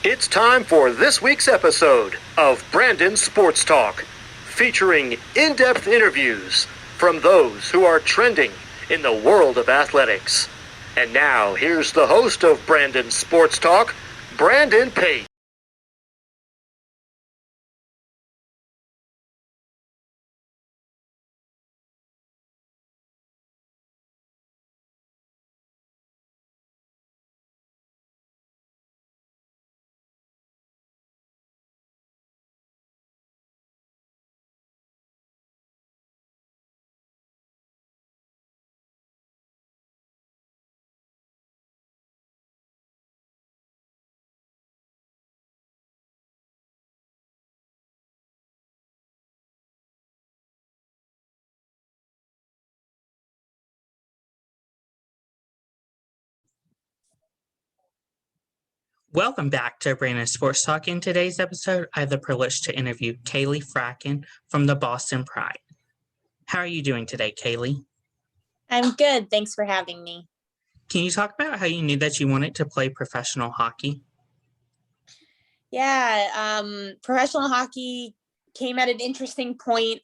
It's time for this week's episode of Brandon Sports Talk, featuring in-depth interviews from those who are trending in the world of athletics. And now, here's the host of Brandon Sports Talk, Brandon Pate. Welcome back to Brandon Sports Talk. In today's episode, I have the privilege to interview Kaleigh Fratkin from the Boston Pride. How are you doing today, Kaleigh? I'm good. Thanks for having me. Can you talk about how you knew that you wanted to play professional hockey? Yeah, professional hockey came at an interesting point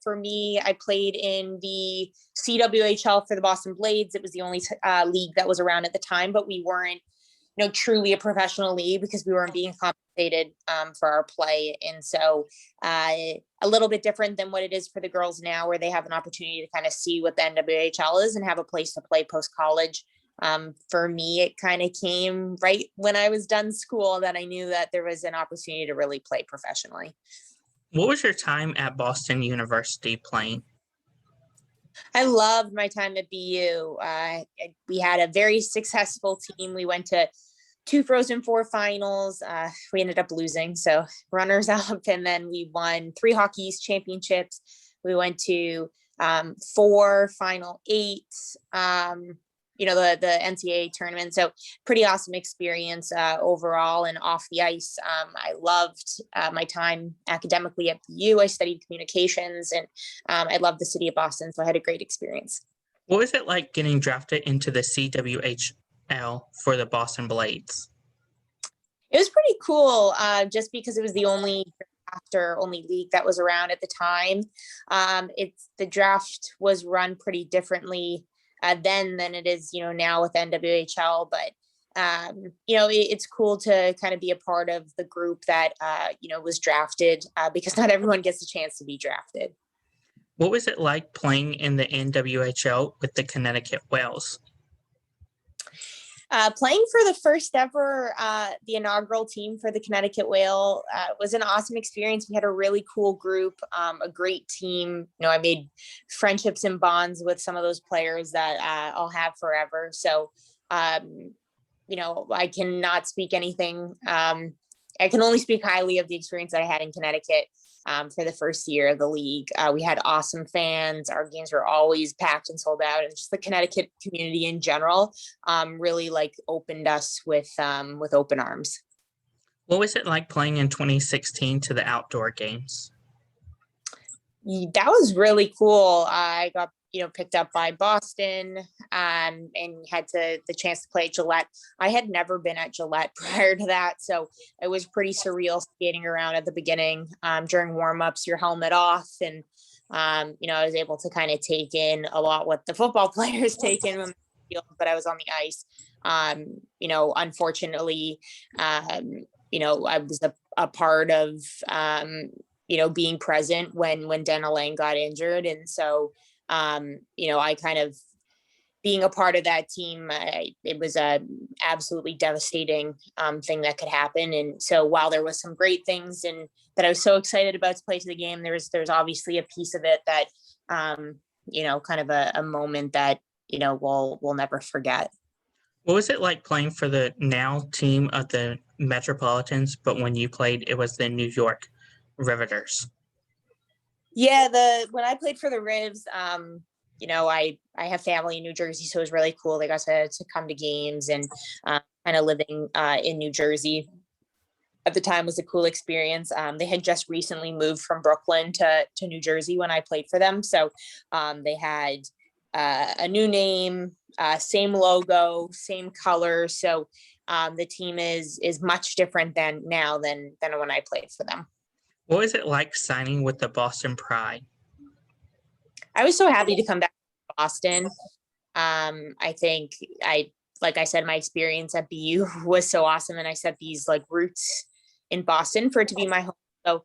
for me. I played in the CWHL for the Boston Blades. It was the only league that was around at the time, but we weren't, truly a professional league because we weren't being compensated for our play. And so a little bit different than what it is for the girls now, where they have an opportunity to kind of see what the NWHL is and have a place to play post-college. For me, it kind of came right when I was done school that I knew that there was an opportunity to really play professionally. What was your time at Boston University playing? I loved my time at BU. We had a very successful team. We went to 2 Frozen Four finals. We ended up losing, so runners up, and then we won 3 Hockey East championships. We went to 4 Final 8s. The NCAA tournament. So pretty awesome experience overall and off the ice. I loved my time academically at BU. I studied communications and I loved the city of Boston. So I had a great experience. What was it like getting drafted into the CWHL for the Boston Blades? It was pretty cool just because it was the only league that was around at the time. The draft was run pretty differently then than it is, now with NWHL. But, it's cool to kind of be a part of the group that, was drafted because not everyone gets a chance to be drafted. What was it like playing in the NWHL with the Connecticut Whales? Playing for the first ever, the inaugural team for the Connecticut Whale was an awesome experience. We had a really cool group, a great team. I made friendships and bonds with some of those players that I'll have forever. So, I cannot speak anything. I can only speak highly of the experience that I had in Connecticut. For the first year of the league. We had awesome fans. Our games were always packed and sold out, and just the Connecticut community in general really opened us with open arms. What was it like playing in 2016 to the outdoor games? That was really cool. I got picked up by Boston and had the chance to play at Gillette. I had never been at Gillette prior to that, so it was pretty surreal skating around at the beginning. During warm-ups, your helmet off, and I was able to kind of take in a lot what the football players take in on the field, but I was on the ice. Unfortunately, I was a part of being present when Dana Lang got injured, and so I kind of being a part of that team, it was a absolutely devastating thing that could happen. And so while there was some great things and that I was so excited about to play to the game, there's obviously a piece of it that, kind of a moment that, we'll never forget. What was it like playing for the now team of the Metropolitans, but when you played, it was the New York Riveters? Yeah, when I played for the Rivs, I have family in New Jersey, so it was really cool. They got to come to games, and kind of living in New Jersey at the time was a cool experience. They had just recently moved from Brooklyn to New Jersey when I played for them, so they had a new name, same logo, same color. So the team is much different than when I played for them. What was it like signing with the Boston Pride? I was so happy to come back to Boston. I think like I said, my experience at BU was so awesome, and I set these like roots in Boston for it to be my home. So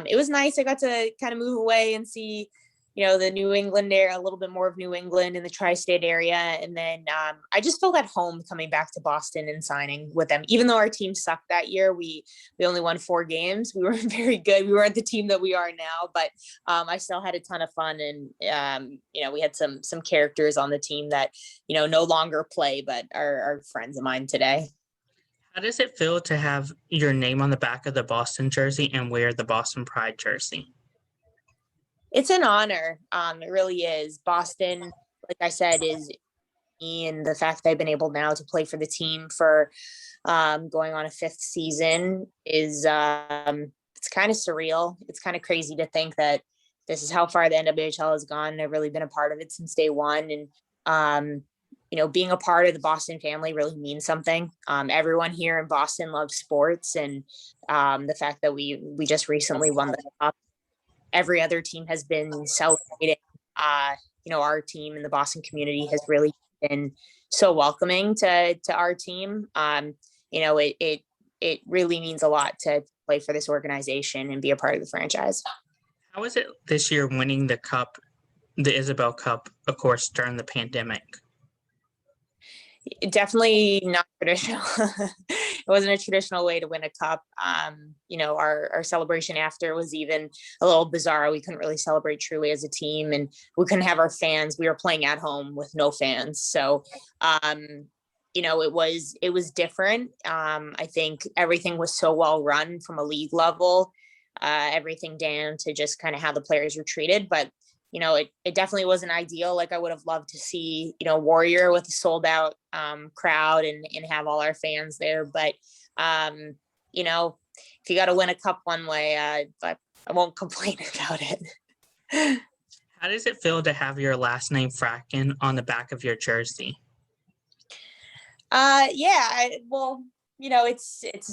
it was nice. I got to kind of move away and see, the New England area, a little bit more of New England in the tri-state area. And then I just felt at home coming back to Boston and signing with them. Even though our team sucked that year, we only won 4 games. We weren't very good. We weren't the team that we are now, but I still had a ton of fun. And, we had some characters on the team that, no longer play, but are friends of mine today. How does it feel to have your name on the back of the Boston jersey and wear the Boston Pride jersey? It's an honor. It really is. Boston, like I said, is me, and the fact that I've been able now to play for the team for going on a 5th season is it's kind of surreal. It's kind of crazy to think that this is how far the NWHL has gone. I've really been a part of it since day one. And, being a part of the Boston family really means something. Everyone here in Boston loves sports, and the fact that we just recently won the cup. Every other team has been celebrating. Our team in the Boston community has really been so welcoming to our team. It really means a lot to play for this organization and be a part of the franchise. How was it this year winning the cup, the Isobel Cup, of course, during the pandemic? Definitely not traditional. It wasn't a traditional way to win a cup. Our celebration after was even a little bizarre. We couldn't really celebrate truly as a team, and we couldn't have our fans. We were playing at home with no fans. So, it was different. I think everything was so well run from a league level, everything down to just kind of how the players were treated. But it definitely wasn't ideal. Like I would have loved to see, Warrior with a sold out crowd and have all our fans there. But, if you got to win a cup one way, I won't complain about it. How does it feel to have your last name Fratkin on the back of your jersey? It's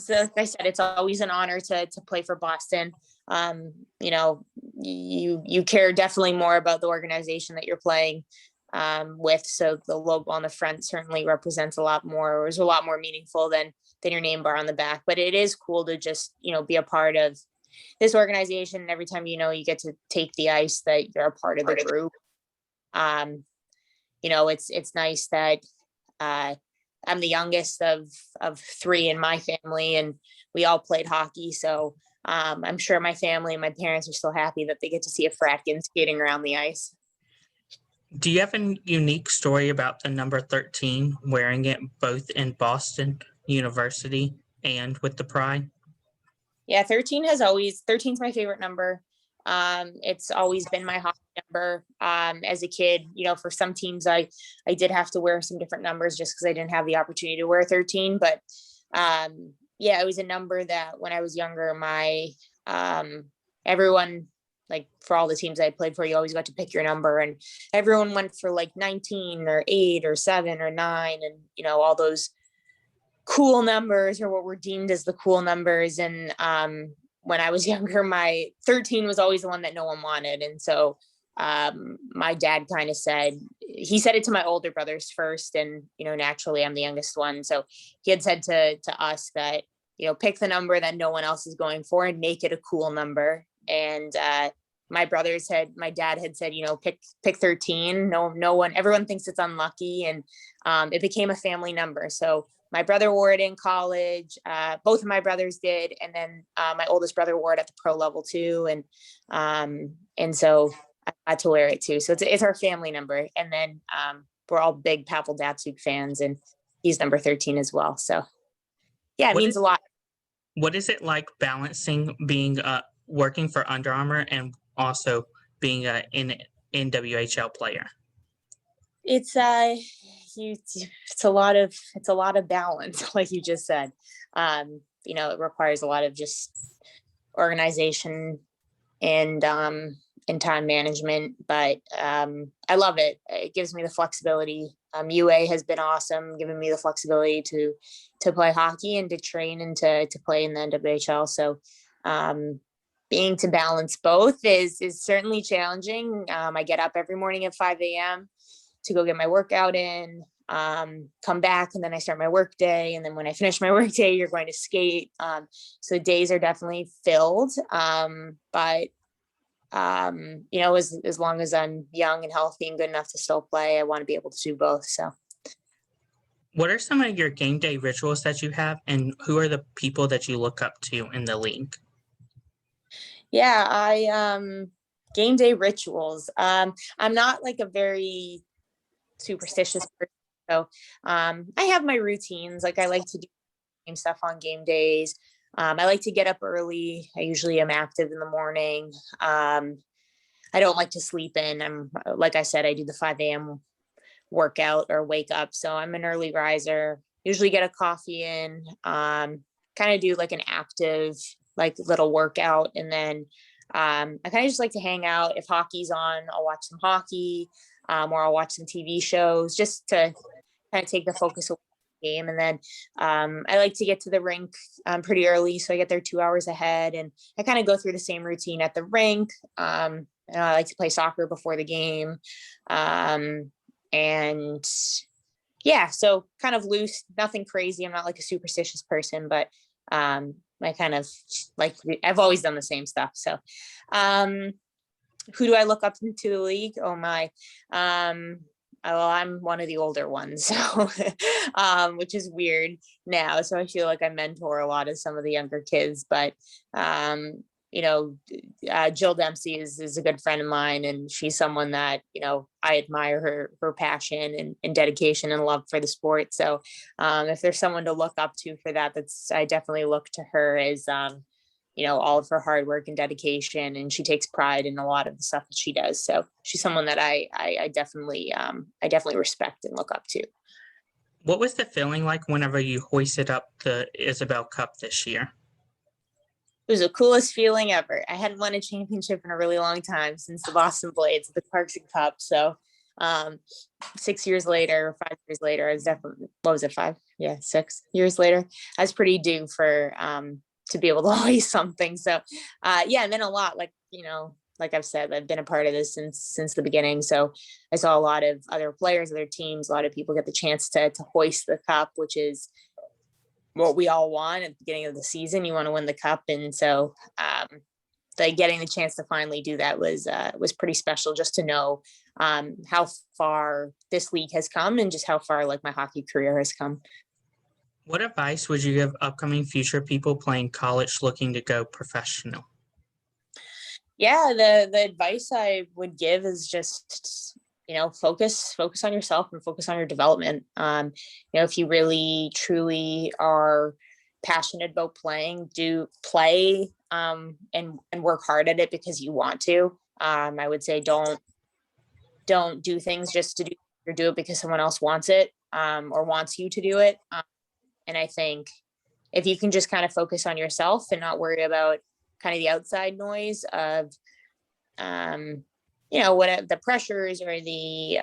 like I said, it's always an honor to play for Boston. You care definitely more about the organization that you're playing with. So the logo on the front certainly represents a lot more, or is a lot more meaningful than your name bar on the back. But it is cool to just, be a part of this organization. And every time, you get to take the ice, that you're a part of the group. It's nice that I'm the youngest of 3 in my family, and we all played hockey. So I'm sure my family and my parents are still happy that they get to see a Fratkin skating around the ice. Do you have a unique story about the number 13 wearing it both in Boston University and with the Pride? Yeah, 13's my favorite number. It's always been my hockey number. As a kid, for some teams, I did have to wear some different numbers just because I didn't have the opportunity to wear 13. But it was a number that when I was younger, my everyone, like for all the teams I played for, you always got to pick your number, and everyone went for like 19 or 8 or 7 or 9, and all those cool numbers, or what were deemed as the cool numbers. And when I was younger, my 13 was always the one that no one wanted. And so my dad kind of he said it to my older brothers first, and naturally I'm the youngest one, so he had said to us that pick the number that no one else is going for and make it a cool number. And my dad had said, pick 13. No one, everyone thinks it's unlucky, and it became a family number. So my brother wore it in college. Both of my brothers did. And then my oldest brother wore it at the pro level too. And so I had to wear it too. So it's our family number. And then we're all big Pavel Datsyuk fans, and he's number 13 as well. So yeah, it means a lot. What is it like balancing being working for Under Armour and also being an NWHL player? It's a lot of balance, like you just said. It requires a lot of just organization and in time management, but I love it. It gives me the flexibility. UA has been awesome, giving me the flexibility to play hockey and to train and to play in the NWHL. So being to balance both is certainly challenging. I get up every morning at 5 a.m. to go get my workout in, come back, and then I start my work day. And then when I finish my work day, you're going to skate. So days are definitely filled. But as long as I'm young and healthy and good enough to still play, I want to be able to do both. So What are some of your game day rituals that you have, and who are the people that you look up to in the league? yeah, game day rituals. I'm not like a very superstitious person. So I have my routines. Like I like to do game stuff on game days. I like to get up early. I usually am active in the morning. I don't like to sleep in. Like I said, I do the 5 a.m. workout or wake up. So I'm an early riser, usually get a coffee in, kind of do like an active, like little workout. And then I kind of just like to hang out. If hockey's on, I'll watch some hockey, or I'll watch some TV shows just to kind of take the focus away from the game. And then I like to get to the rink pretty early. So I get there 2 hours ahead, and I kind of go through the same routine at the rink. And I like to play soccer before the game. And yeah, so kind of loose, nothing crazy. I'm not like a superstitious person, but I kind of like, I've always done the same stuff. So who do I look up to the league? Oh my. Well, I'm one of the older ones, so which is weird now. So I feel like I mentor a lot of some of the younger kids, but Jill Dempsey is a good friend of mine, and she's someone that, I admire her passion and dedication and love for the sport. So if there's someone to look up to for that, I definitely look to her as, all of her hard work and dedication, and she takes pride in a lot of the stuff that she does. So she's someone that I definitely respect and look up to. What was the feeling like whenever you hoisted up the Isobel Cup this year? It was the coolest feeling ever. I hadn't won a championship in a really long time, since the Boston Blades, the Clarkson Cup. So 6 years later, 5 years later, I was definitely, what was it, 5? Yeah, 6 years later, I was pretty due for to be able to hoist something. So and then a lot, like I've said, I've been a part of this since the beginning. So I saw a lot of other players, other teams, a lot of people get the chance to hoist the cup, which is what we all want at the beginning of the season. You want to win the cup. And so getting the chance to finally do that was pretty special, just to know how far this league has come, and just how far like my hockey career has come. What advice would you give upcoming future people playing college looking to go professional? Yeah, the advice I would give is just, focus on yourself and focus on your development. If you really truly are passionate about playing, do play and work hard at it because you want to. I would say don't do things just to do it because someone else wants it or wants you to do it. And I think if you can just kind of focus on yourself and not worry about kind of the outside noise of, what the pressures or the,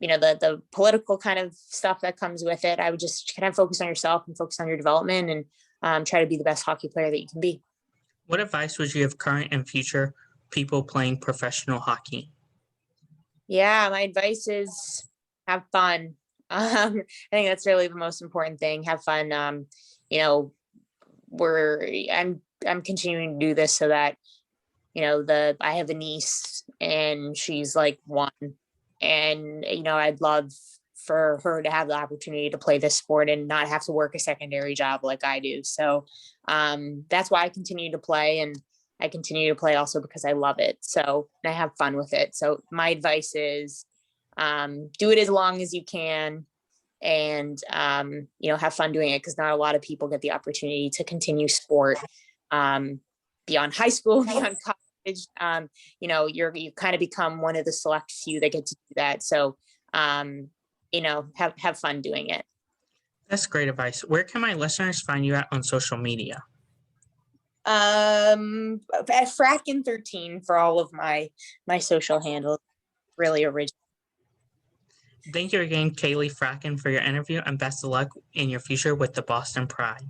the political kind of stuff that comes with it, I would just kind of focus on yourself and focus on your development, and try to be the best hockey player that you can be. What advice would you give current and future people playing professional hockey? Yeah, my advice is have fun. I think that's really the most important thing. Have fun. I'm continuing to do this so that, I have a niece and she's like 1, and, I'd love for her to have the opportunity to play this sport and not have to work a secondary job like I do. So that's why I continue to play, and I continue to play also because I love it. So, and I have fun with it. So my advice is, do it as long as you can, and have fun doing it, because not a lot of people get the opportunity to continue sport beyond high school, beyond college. You kind of become one of the select few that get to do that. So have fun doing it. That's great advice. Where can my listeners find you at on social media? At Fratkin13 for all of my social handles. Really original. Thank you again, Kaleigh Fratkin, for your interview, and best of luck in your future with the Boston Pride.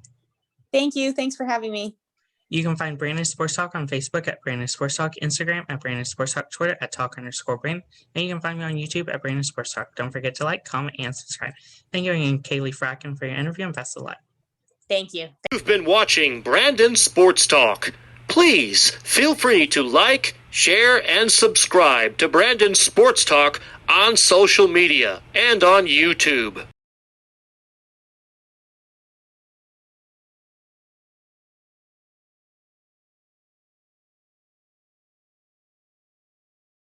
Thank you. Thanks for having me. You can find Brandon Sports Talk on Facebook at Brandon Sports Talk, Instagram at Brandon Sports Talk, Twitter at Talk_Brandon, and you can find me on YouTube at Brandon Sports Talk. Don't forget to like, comment, and subscribe. Thank you again, Kaleigh Fratkin, for your interview, and best of luck. Thank you. You've been watching Brandon Sports Talk. Please feel free to like, share, and subscribe to Brandon Sports Talk on social media and on YouTube.